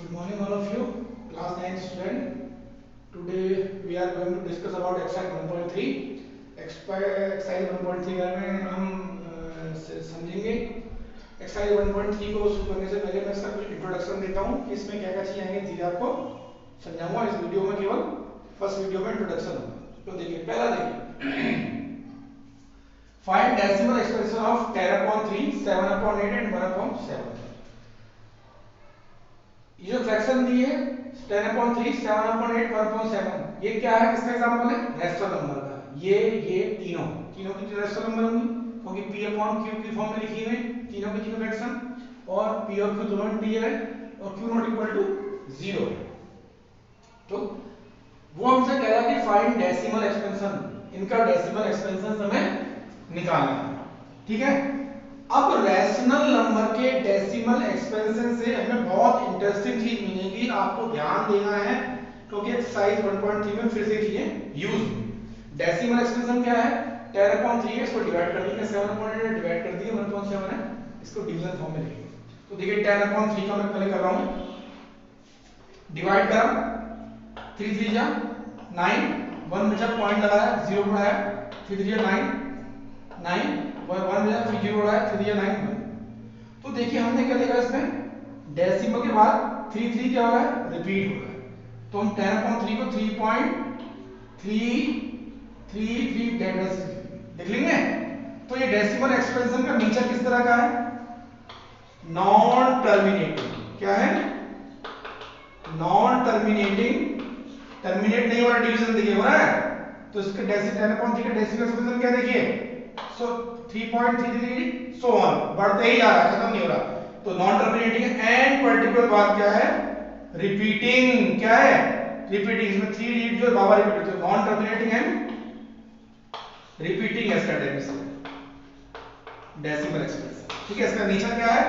Good morning, all of you, class 9 student. Today we are going to discuss about exercise 1.3. exercise 1.3 के बारे में हम समझेंगे. exercise 1.3 को शुरू करने से पहले मैं इसका कुछ इंट्रोडक्शन देता हूँ कि इसमें क्या क्या चीजें आएंगी, चीजें आपको समझाऊंगा. इस वीडियो में केवल फर्स्ट वीडियो में इंट्रोडक्शन होगा. तो देखिए, पहला देखिए, find decimal expression of 10/3, 7/8 and 1/7. ये जो फ्रैक्शन दी है 10/3, 7/8, 1/7, ये क्या है, किसका एग्जांपल है? रेशनल नंबर का. ये तीनों की रेशनल नंबर होंगी क्योंकि p/q की फॉर्म में लिखी हुई तीनों की तीनों फ्रैक्शन, और p और q दोनों इंटीजर है और q नॉट इक्वल टू 0 है. तो वो हमसे कह रहा है कि फाइंड डेसिमल एक्सपेंशन, इनका डेसिमल एक्सपेंशन हमें निकालना है. ठीक है. अब रैशनल नंबर के डेसिमल एक्सपेंशन से हमें बहुत इंटरेस्टिंग चीज मिलेगी, आपको ध्यान देना है क्योंकि एक्सरसाइज 1.3 में फिर से चीजें यूज. डेसिमल एक्सपेंशन क्या है? 10/3 है, इसको डिवाइड कर देंगे, 7/8 डिवाइड कर दिए, 1/7 है, इसको डिवीजन फॉर्म में लिखेंगे. तो देखिए 10/3 का मैं पहले कर रहा हूं, डिवाइड करा, 3 3 जा 9, 1 बचा, पॉइंट लगाया, 0 बढ़ाया, 3 3 9 9, 1 बचा, फिर 0 बढ़ाया, 3 3 9 1. तो देखिए हमने क्या देखा इसमें, डेसिमल के बाद 3 3 क्या हो रहा है, रिपीट हो रहा है. तो हम 10/3 को 3.333 लिख लेंगे. तो ये डेसिमल एक्सपेंशन का नेचर किस तरह का है? Non terminating. क्या है? Non terminating. टर्मिनेट नहीं हो रहा, डिवीजन देखिए हो रहा है. तो इसके 10/3 का डेसिमल एक्सपेंशन क्या देखिए, सो 3.33 सो ऑन, बढ़ते ही जा रहा है, खत्म नहीं हो रहा. तो नॉन टर्मिनेटिंग एंड पर्टिकुलर बात क्या है, रिपीटिंग. क्या है? रिपीटिंग. इसमें 3 डिजिट जो बाबा रिपीट, तो नॉन टर्मिनेटिंग एंड रिपीटिंग इसका डेसिमल एक्सपेंशन. ठीक है. इसका नेचर क्या है?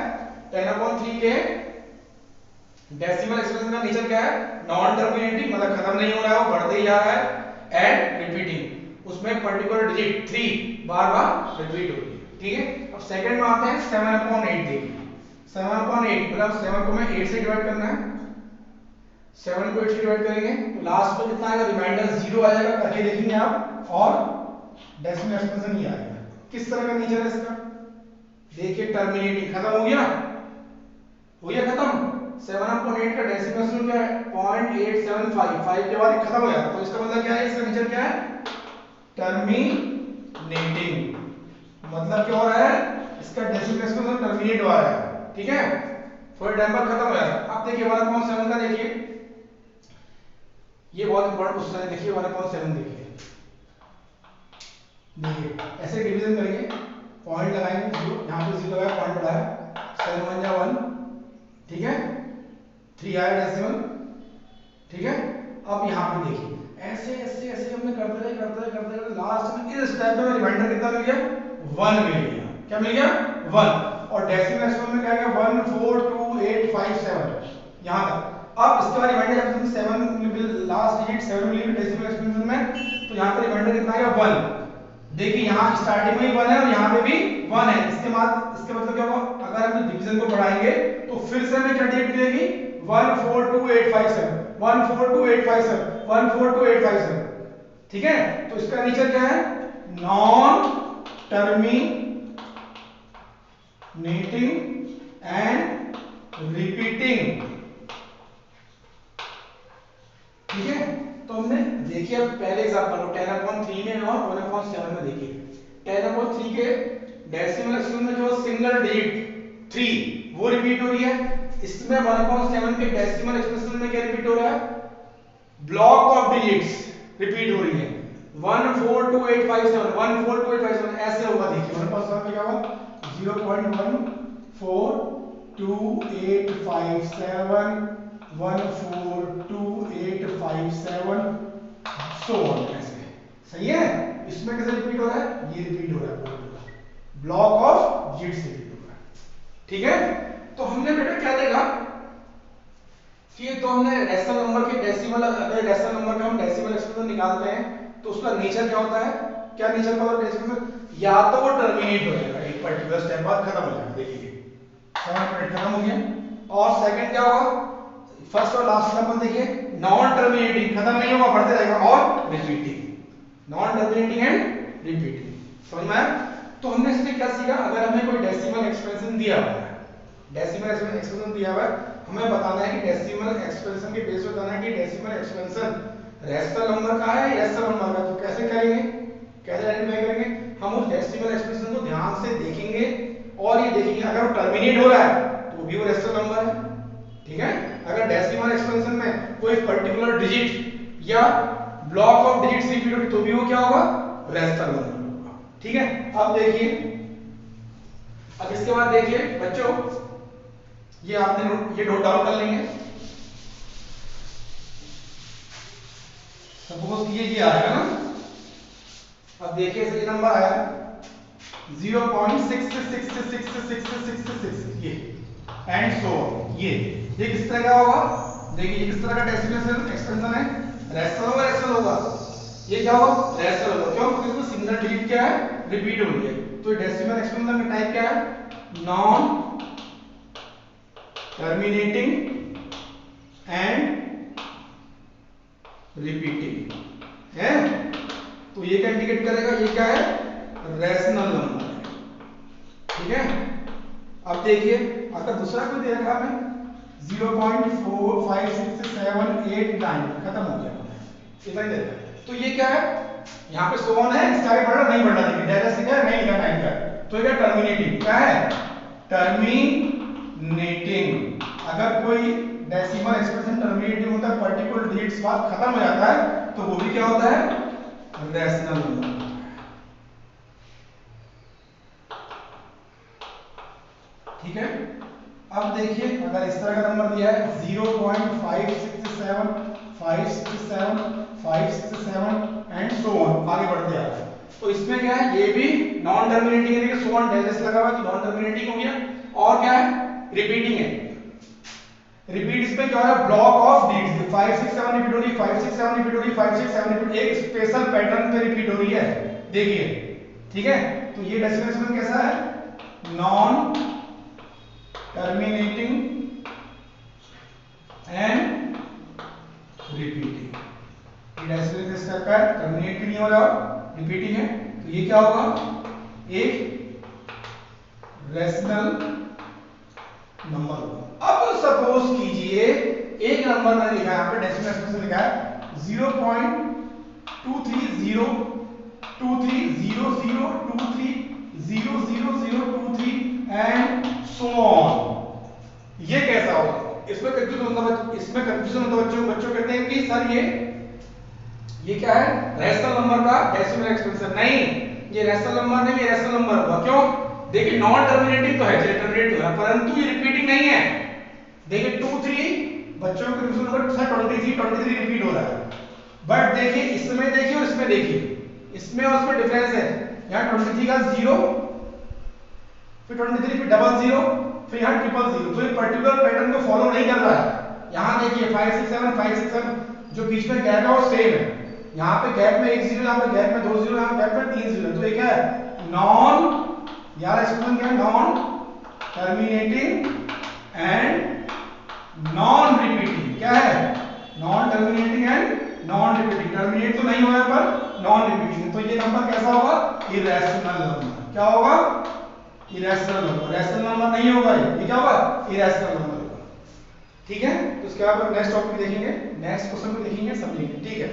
10/3 के डेसिमल एक्सपेंशन का नेचर क्या है? नॉन टर्मिनेटिंग, मतलब खत्म नहीं हो रहा है, वो बढ़ते ही जा रहा है, एंड रिपीटिंग, उसमें पर्टिकुलर डिजिट 3 बार-बार रिपीट हो रही है. ठीक है. अब सेकंड में आते हैं 7/8. देखिए 7/8 मतलब 7 को मैं 8 से डिवाइड करना है, 7 को 8 से डिवाइड करेंगे तो लास्ट में कितना आएगा, रिमाइंडर 0 आ जाएगा, करके देखेंगे आप, और डेसिमल एक्सपेंशन ये आएगा. किस तरह का नेचर है इसका? देखिए टर्मिनेटिंग, खत्म हो गया, खत्म. 7/8 का डेसिमल एक्सपेंशन क्या है? 0.875, 5 के बाद खत्म हो जाएगा. तो इसका मतलब क्या है, इसका नेचर क्या है? टर्मिनेटिंग. मतलब क्या हो रहा है, इसका डेसिमल एक्सपेंशन टर्मिनेट हो रहा है. ठीक है. थोड़े टाइम बाद खत्म हो जाएगा. अब देखिए 1/7 का, देखिए ये बहुत इंपॉर्टेंट क्वेश्चन है. देखिए 1/7 देखिए ऐसे डिवीजन करेंगे, पॉइंट लगाएंगे, 0 यहां पे 0 लगाया, पॉइंट बढ़ाया, 7 1 जा 1. ठीक है. 3 आया डेसिमल. ठीक है. अब यहां पे देखिए ऐसे ऐसे ऐसे हमने करते रहे लास्ट में इस स्टेप में रिमाइंडर कितना मिल गया? 1 मिल गया. क्या मिल गया? 1. और डेसिमल एक्सपेंशन में क्या आ गया? 14287 यहां तक. अब इसके बाद रिमाइंडर जब 7 लास्ट डिजिट 7 मिली डेसिमल एक्सपेंशन में, तो यहां पे रिमाइंडर कितना आ गया? 1. देखिए यहां स्टार्टिंग में ही 1 है और यहां पे भी 1 है. इसके बाद इसका मतलब क्या होगा, अगर हम डिवीजन को बढ़ाएंगे तो फिर से हमें क्या डिजिट मिलेगी? 142857, 142857, 142857. ठीक है. तो इसका नेचर क्या है? Non terminating and repeating. ठीक है. तो हमने देखिए अब पहले एग्जांपल को 10/3 में और 1/7 में देखिए. 10/3 के डेसिमल एक्सपेंशन में जो सिंगल डिजिट 3 वो रिपीट हो रही है. इसमें 1/7 के डेसिमल एक्सपेंशन में क्या रिपीट हो रहा है? ब्लॉक ऑफ डिजिट्स रिपीट हो रही है. 142857, 142857 ऐसे होगा. देखिए 1/7 में क्या होगा? 0.142857, 14287 सो ऑन. ऐसे सही है. इसमें कैसे रिपीट हो रहा है? ये रिपीट हो रहा है, ब्लॉक ऑफ डिजिट्स रिपीट हो रहा है. ठीक है. तो हमने बेटा क्या देखा कि तो हमने रैशनल नंबर के डेसिमल, अगर रैशनल नंबर का हम डेसिमल एक्सपेंशन निकालते हैं तो उसका नेचर क्या होता है? क्या नेचर का होता है डेसिमल? या तो वो टर्मिनेट हो जाएगा एक पर्टिकुलर स्टेप बाद, खत्म हो जाएगा. देखिए 7 मिनट खत्म हो गया. और सेकंड क्या होगा? फर्स्ट और लास्ट एग्जांपल देखिए, नॉन टर्मिनेटिंग, खत्म नहीं होगा, बढ़ते रहेगा, और repeating, non terminating and repeating. समझ में आया? तो हमने इसमें क्या सीखा, अगर हमें कोई डेसिमल एक्सप्रेशन दिया हुआ है, डेसिमल एक्सप्रेशन दिया हुआ है, हमें बताना है कि डेसिमल एक्सप्रेशन के बेस पे बताना है कि डेसिमल एक्सप्रेशन रेशनल नंबर का है या रेशनल नंबर का। तो कैसे करेंगे, कैसे आइडेंटिफाई करेंगे, हम उस डेसिमल एक्सप्रेशन को ध्यान से देखेंगे और ये देखेंगे अगर वो टर्मिनेट हो रहा है तो भी वो रेशनल नंबर है, ठीक है। अगर डेसिमल एक्सप्रेशन में कोई पर्टिकुलर डिजिट या ब्लॉक ऑफ डिजिट्स रिपीट हो तो भी वो क्या होगा, रेशनल नंबर होगा, ठीक है। अब देखिए, अब इसके बाद देखिए बच्चों, ये आपने ये नोट डाउन कर लेंगे। सपोज ये आएगा ना, अब देखिए ये नंबर आया 0.666666 ये एंड सो ये किस तरह का होगा, देखिए ये किस तरह का डेसिमल एक्सपेंशन है, रेशनल होगा, ये क्या होगा, रेशनल होगा, क्यों, क्योंकि इसमें सिंगल डिजिट क्या है, रिपीट हो रही है। तो डेसिमल एक्सपेंशन का टाइप क्या है, नॉन टर्मिनेटिंग एंड रिपीटिंग है। तो ये क्या इंडिकेट करेगा, ये क्या है, रेशनल नंबर है, ठीक है। अब देखिए अगर दूसरा कोई दे रखा हमें 0.456789, खत्म हो गया, इतना ही दे रखा है, तो ये क्या है, यहाँ पे सोन है, इसका आगे बढ़ रहा नहीं बढ़ रहा, देखिए डायरेक्ट लिखा है नहीं लिखा टाइम का, तो ये क्या टर्मिनेटिंग, क्या है, टर्मिनेटिंग। अगर कोई डेसिमल एक्सप्रेशन टर्मिनेटिंग होता है, पर्टिकुलर डिजिट्स बाद खत्म हो जाता है, तो वो भी क्या होता है, रेशनल नंबर। ठीक है। अब देखिए अगर इस तरह का नंबर दिया है 0.567567 एंड सो ऑन, आगे बढ़ते आ रहा है, तो इसमें क्या है, ये भी नॉन टर्मिनेटिंग है, देखिए सो ऑन डैश लगा हुआ है, नॉन टर्मिनेटिंग हो गया, और क्या है, रिपीटिंग है। रिपीट इसमें क्या हो रहा है, ब्लॉक ऑफ डिजिट्स 567 रिपीट हो रही है, 567 रिपीट हो रही है, 567 रिपीट, एक स्पेशल पैटर्न पे रिपीट हो रही है, देखिए, ठीक है। तो ये डेसिमल एक्सप्रेशन कैसा है, नॉन टर्मिनेटिंग एंड रिपीटिंग। ये डेसिमल एक्सप्रेशन का टर्मिनेट नहीं हो रहा, रिपीटिंग है, तो ये क्या होगा, एक रेशनल नंबर होगा। अब सपोज कीजिए एक नंबर मैंने लिखा है, यहाँ पे डेसिमल एक्सप्रेशन लिखा है 0.23030023000023 एंड सो ऑन। ये कैसा होगा, इसमें कंफ्यूजन होता है, बच्चों कहते हैं कि सर ये क्या है, रेशनल नंबर का डेसिमल एक्सप्रेशन, नहीं ये रेशनल नंबर नहीं, ये रेशनल नंबर होगा, क्यों, देखिए नॉन टर्मिनेटिंग तो है, चलिए टर्मिनेट हो रहा है, परंतु ये रिपीटिंग नहीं है। देखिए 23 बच्चों के कंफ्यूजन नंबर 23 रिपीट हो रहा है, बट देखिए इसमें देखिए और इसमें देखिए, इसमें और उसमें डिफरेंस है, यहाँ 23 का 0, फिर 23 फिर 00, फिर यहाँ 000, तो ये पर्टिकुलर पैटर्न को फॉलो नहीं कर रहा है। यहाँ देखिए 567 जो बीच में गैप है वो सेम है, यहाँ पे गैप में 1 0, यहाँ पे गैप में 2 0, यहाँ पे गैप में 3 0, तो ये क्या है, नॉन, यार एक्सप्रेशन क्या है, non terminating and non repeating, क्या है, non terminating and non repeating, terminate तो नहीं हुआ पर नॉन रिपीटिंग, तो ये नंबर कैसा होगा, इरेशनल नंबर, क्या होगा, इरेशनल नंबर, रैशनल नंबर नहीं होगा, ये क्या होगा, इरेशनल नंबर होगा, ठीक है। तो उसके बाद नेक्स्ट टॉपिक देखेंगे, नेक्स्ट क्वेश्चन को देखेंगे, समझेंगे, ठीक है।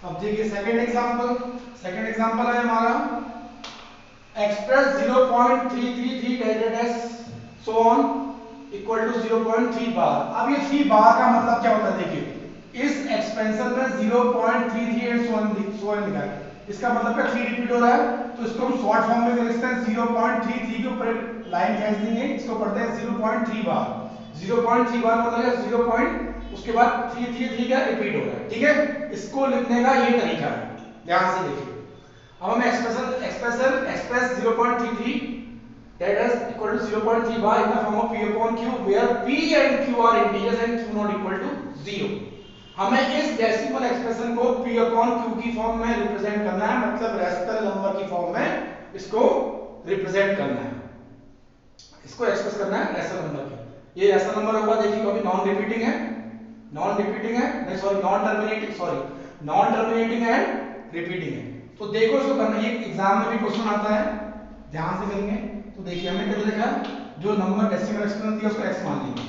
अब देखिए सेकंड एग्जांपल है हमारा, express 0.333 divided as so on equal to 0.3 bar. अब ये 3 बार का मतलब क्या होता है, देखिए इस एक्सपेंशन में 0.33 एंड सो ऑन लिखा है, इसका मतलब क्या 3 रिपीट हो रहा है, तो इसको हम शॉर्ट फॉर्म में लिखते हैं 0.33 के ऊपर लाइन खींच देंगे, इसको पढ़ते हैं 0.3 बार। 0.3 बार मतलब है 0. उसके बाद 333 का रिपीट हो रहा है, ठीक है। इसको लिखने का ये तरीका है, ध्यान से देखिए। अब हम express 0.33 that is equal to 0.3 bar in the form of p upon q where p and q are integers and q not equal to 0. हमें इस डेसिमल एक्सप्रेशन को p अपॉन q की फॉर्म में रिप्रेजेंट करना है, मतलब rational number की form में इसको रिप्रेजेंट करना है, इसको एक्सप्रेस करना है रेशनल नंबर की। ये रेशनल नंबर होगा, देखिए क्योंकि नॉन रिपीटिंग है, नहीं sorry non terminating and repeating है। तो देखो इसको करना, ये एग्जाम में भी क्वेश्चन आता है, ध्यान से करेंगे। तो देखिए हमने क्या लिखा, जो नंबर डेसिमल एक्सप्रेशन दिया उसको x मान लेंगे,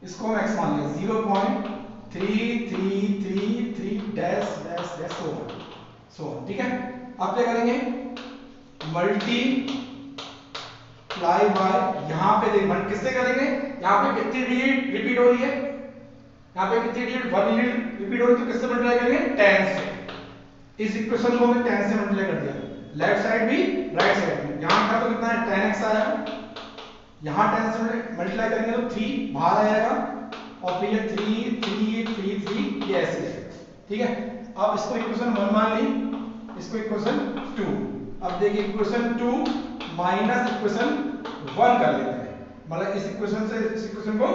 इसको हम x मान लेंगे 0.3333 डैश डैश डैश सो, ठीक है। अब क्या करेंगे, मल्टीप्लाई बाय, यहाँ पे देखिए किससे करेंगे, यहाँ पे कितनी डिजिट रिपीट हो रही है, यहाँ पे कितनी डिजिट 1 डिजिट रिपीट हो रही है, तो किससे मल्टीप्लाई करेंगे 10 से। इस इक्वेशन को हमने 10 से मल्टीप्लाई कर दिया, लेफ्ट साइड भी राइट साइड भी। यहाँ था तो कितना है 10x आया, यहाँ 10 से मल्टीप्लाई करेंगे तो 3 बाहर आएगा, और फिर ये 3 3 3 3 ये ऐसे है, ठीक है। अब इसको इक्वेशन 1 मान ली, इसको इक्वेशन 2। अब देखिए इक्वेशन 2 माइनस इक्वेशन 1 कर लेते हैं, मतलब इस इक्वेशन से इस इक्वेशन को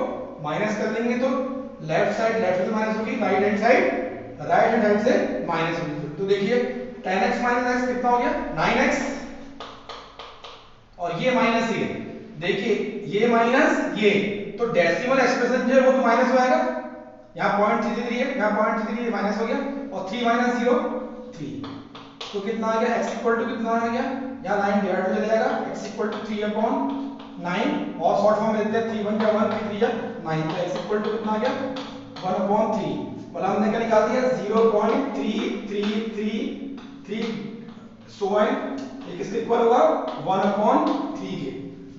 माइनस कर लेंगे तो लेफ्ट साइड से माइनस होगी, राइट हैंड साइड से माइनस होगी। तो देखिए 10x माइनस x कितना हो गया 9x, और ये माइनस ये, देखिए ये माइनस ये, तो डेसिमल एक्सप्रेशन जो है वो तो माइनस हो जाएगा, यहाँ 0.33 है, यहाँ 0.33 माइनस हो गया, और 3 माइनस 0 3, तो कितना आ गया x इक्वल टू कितना आ गया, यहाँ 9 डिवाइड हो जाएगा, x इक्वल टू 3 अपॉन 9, और शॉर्ट फॉर्म लेते हैं 3 1 का 1 3 3 9, तो x इक्वल टू कितना आ गया 1 अपॉन 3, मतलब हमने क्या निकाल दिया 0.3333 सो ये किसके इक्वल होगा 1 अपॉन 3 के।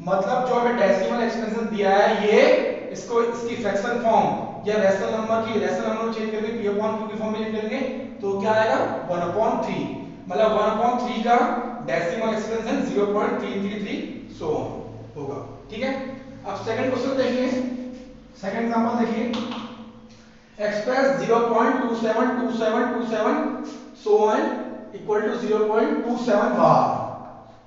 मतलब जो हमें डेसिमल एक्सप्रेशन दिया है ये, इसको इसकी फ्रैक्शन फॉर्म या रेशनल नंबर को चेंज करके p अपॉन q की फॉर्म में लिख लेंगे, तो क्या आएगा 1 अपॉन 3, मतलब 1 अपॉन 3 का डेसिमल एक्सप्रेशन 0.333 सो होगा, ठीक है। अब सेकंड क्वेश्चन देखिए, सेकंड एग्जांपल देखिए, express 0.272727 so on equal to 0.27 bar.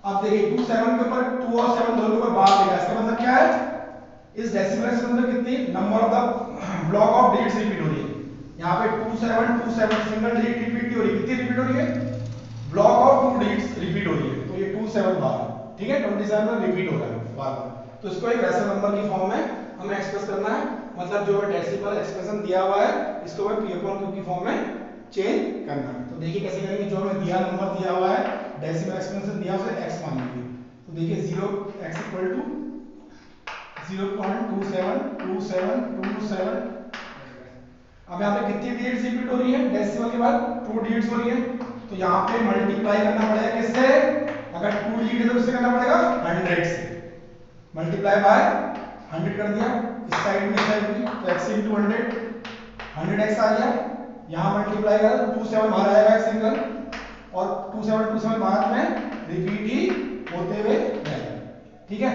अब देखिए 27 के ऊपर 2 और 7 दोनों के ऊपर बार देगा, इसका मतलब क्या है, इस डेसिमल एक्सप्रेशन में कितनी number of the block of digits repeat हो रही है, यहाँ पे 2727 सिंगल डिजिट रिपीट हो रही है, कितनी रिपीट हो रही है, ब्लॉक ऑफ 2 डिजिट्स रिपीट हो रही है, तो ये 27 बार, ठीक है, 27 में रिपीट हो रहा है बार, तो इसको एक रेशनल नंबर की फॉर्म में हमें एक्सप्रेस करना है, मतलब जो डेसिमल एक्सप्रेशन दिया हुआ है इसको हमें p अपॉन q की फॉर्म में चेंज करना है। तो देखिए कैसे करेंगे, जो हमें दिया नंबर दिया हुआ है डेसिमल एक्सप्रेशन दिया उसे x मान लेंगे, तो देखिए 0x इक्वल टू 0.272727। अब यहाँ पे कितनी डिजिट्स रिपीट हो रही है, डेसिमल के बाद 2 डिजिट्स हो रही है, तो यहाँ पे मल्टीप्लाई करना पड़ेगा किससे, अगर 2 डिजिट है तो किससे करना पड़ेगा 100 से, मल्टीप्लाई बाय 100 कर दिया, इस साइड में साइड भी, तो x into 100 आ गया, यहाँ मल्टीप्लाई करा तो 27 बाहर आएगा सिंगल, और 27 बाद में रिपीट ही होते हुए जाएगा, ठीक है।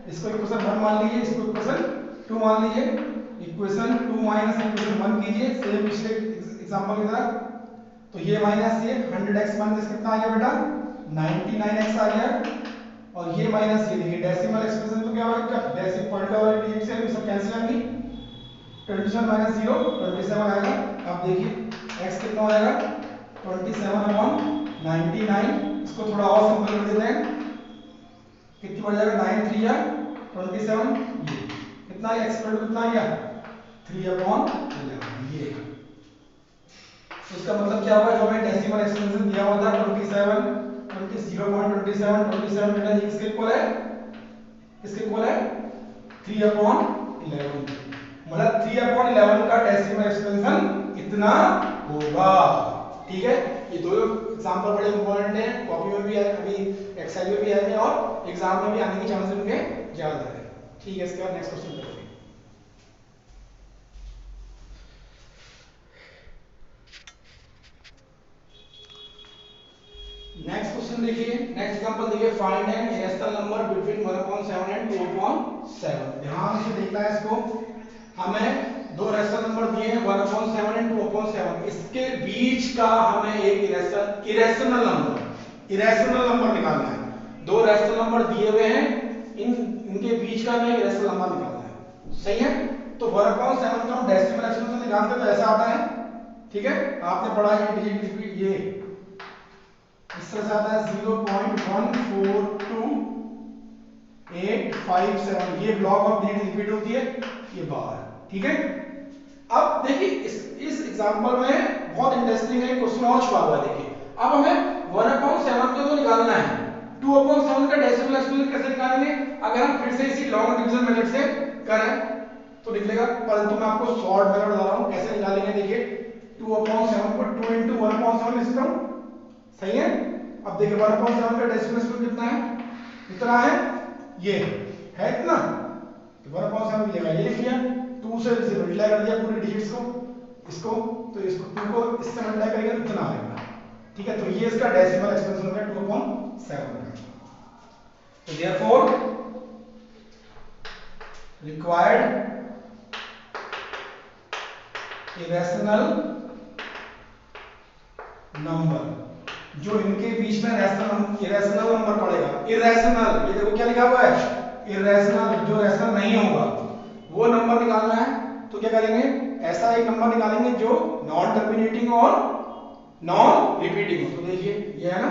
इसको इक्वेशन 1 मान लीजिए, इसको इक्वेशन 2 मान लीजिए, इक्वेशन 2 माइनस इक्वेशन 1 कीजिए सेम पिछले एग्जांपल की तरह, तो ये माइनस ये 100x माइनस कितना आ गया बेटा 99x आ गया, और ये माइनस ये देखिए डेसिमल एक्सप्रेशन तो क्या होगा, डेसिमल पॉइंट और डिजिट से सब कैंसिल होंगी, 27 माइनस 0 27 आएगा। अब देखिए x कितना हो जाएगा 27 अपॉन 99, इसको थोड़ा और सिंपल कर देते हैं, कितनी बढ़ जाएगा 9 3 या 27, ये कितना है x इक्वल टू कितना आ गया 3 अपॉन 11, ये इसका मतलब क्या होगा, जो हमें डेसिमल एक्सप्रेशन दिया हुआ था 27 0.27 बेटा ये किसके इक्वल है, किसके इक्वल है 3 अपॉन 11, मतलब 3 अपॉन 11 का डेसिमल एक्सप्रेशन इतना होगा, ठीक है। ये दो एग्जांपल बड़े इंपॉर्टेंट हैं, कॉपी में भी आए, अभी एक्सरसाइज में भी आए हैं, और एग्जाम में भी आने के चांसेस उनके ज्यादा है, ठीक है। इसके बाद नेक्स्ट क्वेश्चन करेंगे। नेक्स्ट क्वेश्चन देखिए, नेक्स्ट एग्जांपल देखिए, find an irrational number between 1/7 and 2/7। ध्यान से देखना है इसको, हमें दो रेशनल नंबर दिए हैं 1/7 एंड 2/7, इसके बीच का हमें एक इरेशनल नंबर निकालना है। दो रेशनल नंबर दिए हुए हैं, इनके बीच का हमें इरेशनल नंबर निकालना है, सही है। तो 1/7 का हम डेसिमल एक्सप्रेशन निकालते तो ऐसा आता है, ठीक है, आपने पढ़ा ये डिजिट रिपीट, ये इस तरह से आता है 0.142857, ये ब्लॉक ऑफ डिजिट रिपीट होती है, ये बाहर। ठीक है, अब देखिए इस एग्जांपल में बहुत इंटरेस्टिंग है क्वेश्चन और छुपा हुआ है। देखिए अब हमें 1/7 को तो निकालना है, 2/7 का डेसिमल एक्सपोनेंट कैसे निकालेंगे? अगर हम फिर से इसी लॉन्ग डिवीजन मेथड से करें तो निकलेगा, परंतु मैं आपको शॉर्ट मेथड बता रहा हूं कैसे निकालेंगे। देखिए 2/7 को 2 × 1/7 लिख सकता हूं, सही है। अब देखिए 1/7 का डेसिमल एक्सपोनेंट कितना है? इतना है, ये है इतना, तो 1/7 मिलेगा, ये लिख लिया। 2 से इसे मल्टीप्लाई कर दिया पूरे डिजिट्स को, इसको तो इसको 2 को इससे मल्टीप्लाई करेंगे तो इतना आएगा। ठीक है, तो ये इसका डेसिमल एक्सपेंशन हो गया 2/7 का। तो देयरफॉर रिक्वायर्ड इरेशनल नंबर, जो इनके बीच में इरेशनल नंबर पड़ेगा, इरेशनल, ये देखो क्या लिखा हुआ है, इरेशनल, जो रैशनल नहीं होगा वो नंबर निकालना है। तो क्या करेंगे, ऐसा एक नंबर निकालेंगे जो नॉन टर्मिनेटिंग और नॉन रिपीटिंग हो। तो देखिए ये है ना,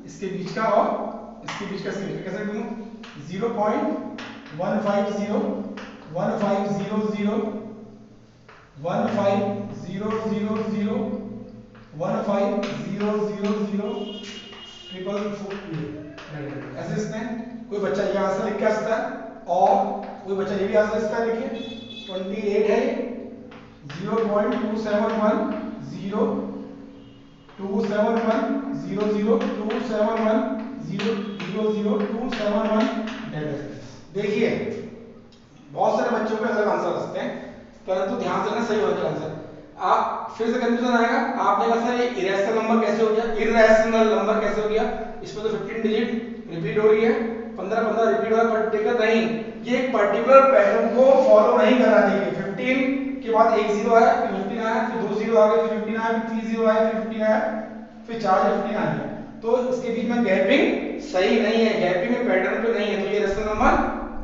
इसके बीच का और इसके बीच का कैसे लिखूं, 0.150 1500 ऐसे इसमें कोई बच्चा ये आंसर लिख के आ सकता है, और कोई बच्चा ये भी आंसर लिख सकता है। देखिए 28 है, 0.271 0 271 0 0 271 0 0 0 271। देखिए बहुत सारे बच्चों के अलग आंसर आ सकते हैं, परंतु ध्यान से ना सही होगा आंसर। आप फिर से कंफ्यूजन आएगा, आपने कहा सर ये इरेशनल नंबर कैसे हो गया, इरेशनल नंबर कैसे हो गया, इसमें तो 15 डिजिट रिपीट हो रही है, 15 रिपीट हो रहा है, पर्टिकुलर नहीं, ये एक पर्टिकुलर पैटर्न को फॉलो नहीं कर रहा। देखिए 15 के बाद एक 0 आया, फिर 15 आया, फिर 2 0 आ गए, फिर 15 आया, फिर 3 0 आया, फिर 15 आया, फिर 4 15 आया, तो इसके बीच में गैपिंग सही नहीं है, गैपिंग में पैटर्न पे नहीं है, तो ये रेशनल नंबर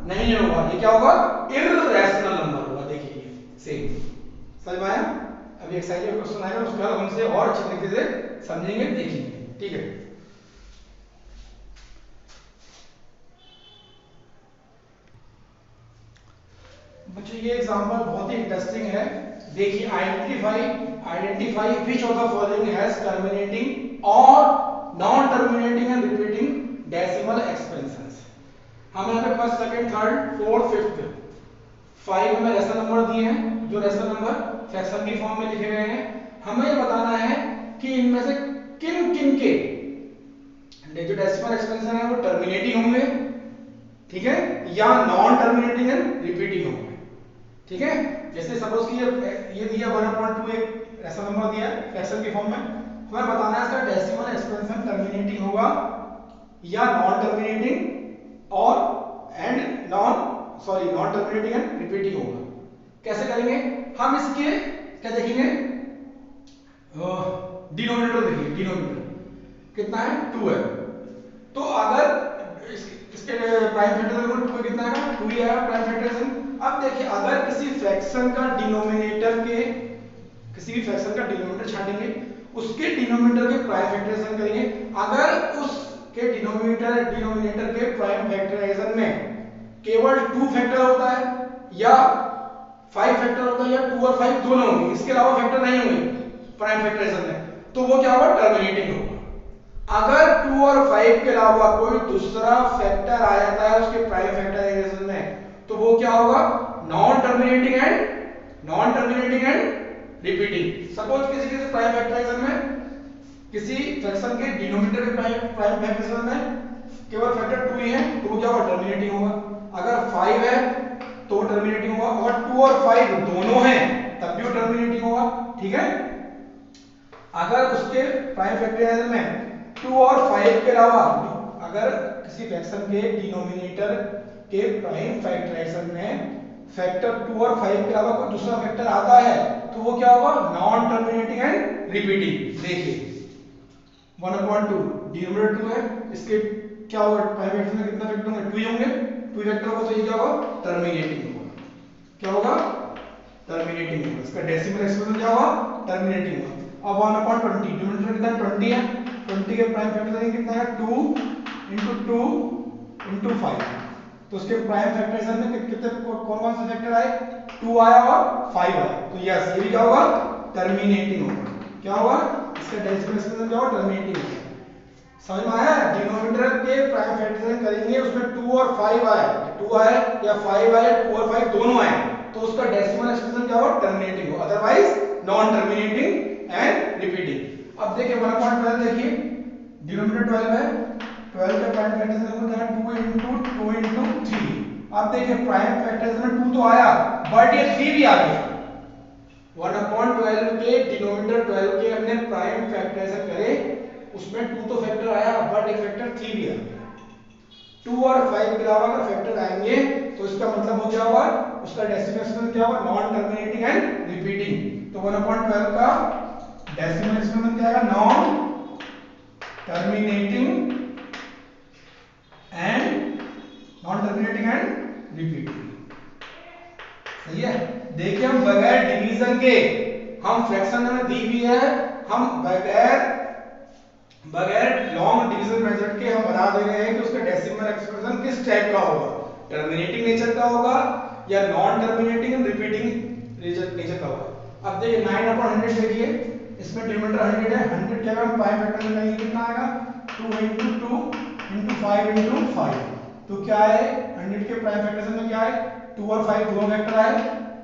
नहीं होगा, ये क्या होगा, इररेशनल नंबर होगा। देखिए सेम समझ में आया। अभी एक्सरसाइज में क्वेश्चन आएगा, उसके बाद हमसे और अच्छे तरीके से समझेंगे, देखेंगे। ठीक है, बच्चों ये एग्जांपल बहुत ही इंटरेस्टिंग है। देखिए identify which of the following has terminating और non terminating and repeating decimal expansions. हमें यहाँ पे first, second, third, fourth, fifth 5 हमें रेशनल नंबर दिए हैं, जो रेशनल नंबर फ्रैक्शन की फॉर्म में लिखे गए हैं। हमें ये बताना है कि इनमें से किन किन के जो डेसिमल एक्सपेंशन है वो टर्मिनेटिंग होंगे, ठीक है, या नॉन टर्मिनेटिंग एंड रिपीटिंग होंगे। ठीक है, जैसे सपोज कि ये दिया 1/2 एक रेशनल नंबर दिया है फ्रैक्शन की फॉर्म में, हमें बताना है इसका डेसिमल एक्सपेंशन टर्मिनेटिंग होगा या नॉन टर्मिनेटिंग और नॉन टर्मिनेटिंग एंड रिपीटिंग होगा। कैसे करेंगे हम इसके, क्या देखेंगे, डिनोमिनेटर देखिए, डिनोमिनेटर कितना है, 2 है, तो अगर इसके प्राइम फैक्टराइजेशन 2 कितना है, 2 ही है प्राइम फैक्टराइजेशन। अब देखिए अगर किसी फ्रैक्शन का डिनोमिनेटर के, किसी भी फ्रैक्शन का डिनोमिनेटर छाटेंगे, उसके डिनोमिनेटर के प्राइम फैक्टराइजेशन करेंगे, अगर उसके डिनोमिनेटर के प्राइम फैक्टराइजेशन में केवल 2 फैक्टर होता है या 5 फैक्टर होता है, या 2 और 5 दोनों होंगे, इसके अलावा फैक्टर नहीं होंगे प्राइम फैक्टराइजेशन में, तो वो क्या होगा, टर्मिनेटिंग होगा। अगर 2 और 5 के अलावा कोई दूसरा फैक्टर आ जाता है उसके प्राइम फैक्टराइजेशन में, तो वो क्या होगा, non terminating and repeating. Suppose किसी प्राइम फैक्टराइजेशन में, किसी फ्रैक्शन के डिनोमिनेटर के प्राइम फैक्टराइजेशन में केवल फैक्टर 2 ही है, तो वो क्या होगा, टर्मिनेटिंग होगा। अगर 5 है तो टर्मिनेटिंग होगा, अगर 2 और 5 दोनों हैं तब भी टर्मिनेटिंग होगा। ठीक है, अगर उसके प्राइम फैक्टराइजेशन में 2 और 5 के अलावा अगर किसी फ्रैक्शन के डिनोमिनेटर के प्राइम फैक्टराइजेशन में फैक्टर 2 और 5 के अलावा कोई दूसरा फैक्टर आता है, तो वो क्या होगा, नॉन टर्मिनेटिंग एंड रिपीटिंग। देखिए 1/2 डिनोमिनेटर 2 है, इसके क्या होगा, प्राइम फैक्टराइजेशन में कितना फैक्टर होंगे, 2 ही होंगे, 2 फैक्टर होगा, तो ये क्या होगा, टर्मिनेटिंग होगा। क्या होगा, टर्मिनेटिंग होगा। इसका डेसिमल एक्सपेंशन क्या होगा, टर्मिनेटिंग हुआ। अब 1/20 डिनोमिनेटर कितना 20 है, 20 के प्राइम फैक्टराइजेशन कितना है 2 × 2 × 5, तो उसके प्राइम फैक्टराइजेशन में कितने कौन कौन से फैक्टर आए 2 आया और 5 आया, तो यस ये भी क्या होगा टर्मिनेटिंग होगा। क्या होगा इसका डेसिमल एक्सप्रेशन क्या होगा टर्मिनेटिंग होगा। समझ में आया, डिनोमिनेटर के प्राइम फैक्टराइजेशन करेंगे उसमें 2 और 5 आए, 2 आए या 5 आए, 2 और 5 दोनों आए, तो उसका डेसिमल एक्सप्रेशन क्या होगा टर्मिनेटिंग हो, otherwise non terminating and repeating. अब देखिए 1/12 देखिए डिनोमिनेटर 12 है, 12 का प्राइम फैक्टराइजेशन होता है 2 × 2 × 3। अब देखिए प्राइम फैक्टराइजेशन में 2 तो आया बट ये 3 भी आ गया। 1/12 के डिनोमिनेटर 12 के हमने प्राइम फैक्टराइजेशन करे, उसमें 2 तो फैक्टर आया बट एक फैक्टर 3 भी आ गया। 2 और 5 के अलावा अगर फैक्टर आएंगे तो इसका मतलब हो क्या होगा, उसका डेसिमल एक्सप्रेशन क्या होगा नॉन टर्मिनेटिंग एंड रिपीटिंग। तो 1/12 का डेसिमल एक्सप्रेशन क्या आएगा नॉन टर्मिनेटिंग एंड रिपीटिंग। सही है, देखिए हम बगैर डिवीजन के, हम फ्रैक्शन में दी हुई है, हम बगैर लॉन्ग डिवीजन मेथड के हम बता दे रहे हैं कि उसका डेसिमल एक्सप्रेशन किस टाइप का होगा, टर्मिनेटिंग नेचर का होगा या non terminating and repeating nature का होगा। अब देखिए 9/100 देखिए, इसमें डिनोमिनेटर 100 है, 100 के अगर हम 5 फैक्टर लगाएंगे कितना आएगा 2 × 2 × 5 × 5, तो क्या है 100 के प्राइम फैक्टराइजेशन में क्या है 2 और 5 दोनों फैक्टर आए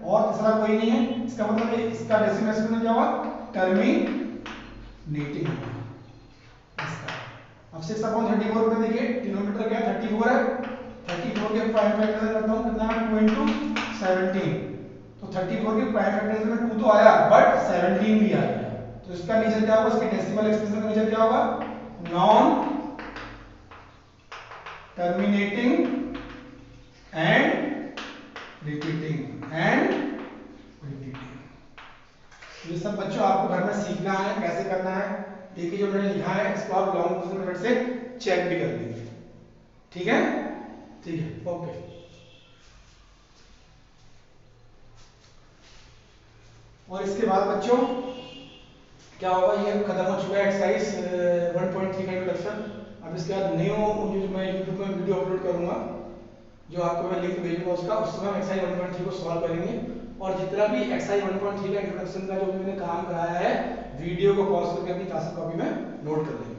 और तीसरा कोई नहीं है, इसका मतलब है इसका डेसिमल एक्सप्रेशन क्या होगा टर्मिनेटिंग होगा इसका। अब 6/34 पे देखिए डिनोमिनेटर क्या है 34 है, 34 के प्राइम फैक्टराइजेशन करता हूं कितना है 2 × 17, तो 34 के प्राइम फैक्टराइजेशन में 2 तो आया बट 17 भी आ गया, तो इसका नेचर क्या होगा, इसके डेसिमल एक्सप्रेशन का नेचर क्या होगा नॉन टर्मिनेटिंग एंड रिपीटिंग ये सब बच्चों आपको घर में सीखना है कैसे करना है। देखिए जो मैंने लिखा है इसको आप लॉन्ग डिवीजन मेथड से चेक भी कर लीजिए। ठीक है, ठीक है, ओके। और इसके बाद बच्चों क्या होगा, ये खत्म हो चुका है एक्सरसाइज 1.3 का इंट्रोडक्शन। अब इसके बाद न्यू जो मैं YouTube में वीडियो अपलोड करूंगा, जो आपको मैं लिंक भेजूंगा उसका, उसमें हम एक्सरसाइज 1.3 को सॉल्व करेंगे। और जितना भी एक्सरसाइज 1.3 का इंट्रोडक्शन का जो मैंने काम कराया है, वीडियो को पॉज करके अपनी क्लास कॉपी में नोट कर लेंगे।